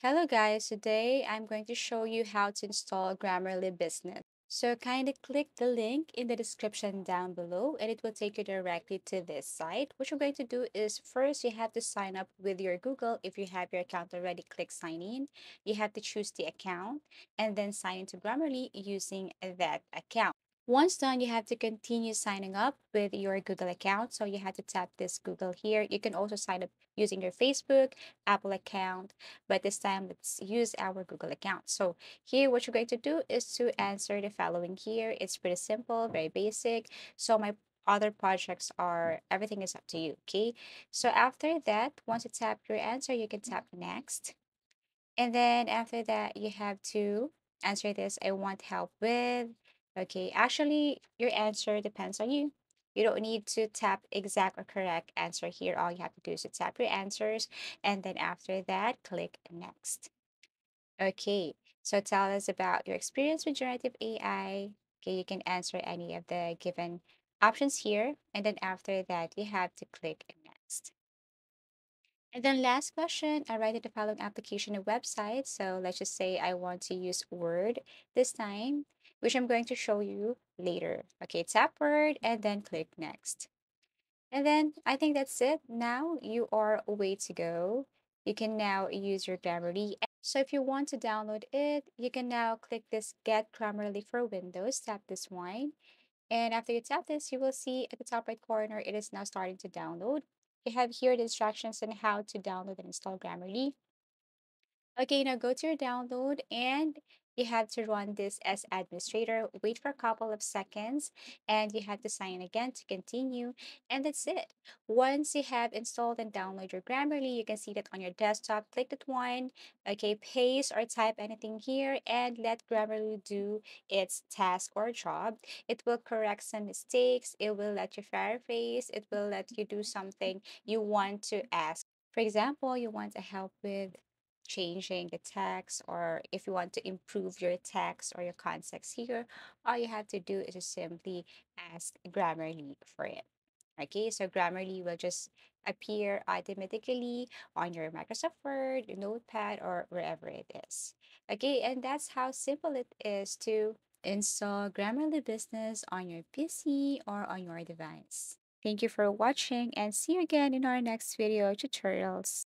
Hello guys, today I'm going to show you how to install Grammarly Business. So kindly click the link in the description down below and it will take you directly to this site. What you're going to do is first you have to sign up with your Google. If you have your account already, click sign in. You have to choose the account and then sign into Grammarly using that account. Once done, you have to continue signing up with your Google account. So you have to tap this Google here. You can also sign up using your Facebook, Apple account, but this time let's use our Google account. So here, what you're going to do is to answer the following here. It's pretty simple, very basic. So my other projects are, everything is up to you, okay? So after that, once you tap your answer, you can tap next. And then after that, you have to answer this. I want help with. Okay, actually, your answer depends on you. You don't need to tap exact or correct answer here. All you have to do is to tap your answers. And then after that, click next. Okay, so tell us about your experience with generative AI. Okay, you can answer any of the given options here. And then after that, you have to click next. And then last question, I write the following application or website. So let's just say I want to use Word this time, which I'm going to show you later. Okay, tap Word and then click next. And then I think that's it. Now you are a way to go. You can now use your Grammarly. So if you want to download it, you can now click this Get Grammarly for Windows, tap this one. And after you tap this, you will see at the top right corner, it is now starting to download. You have here the instructions on how to download and install Grammarly. Okay, now go to your download and you have to run this as administrator. Wait for a couple of seconds and you have to sign in again to continue. And that's it. Once you have installed and downloaded your Grammarly, you can see that on your desktop. Click that one. Okay, paste or type anything here and let Grammarly do its task or job. It will correct some mistakes. It will let you paraphrase. It will let you do something you want to ask. For example, you want to help with changing the text, or if you want to improve your text or your context here, all you have to do is just simply ask Grammarly for it. Okay, so Grammarly will just appear automatically on your Microsoft Word, your Notepad, or wherever it is. Okay, and that's how simple it is to install Grammarly Business on your PC or on your device. Thank you for watching and see you again in our next video tutorials.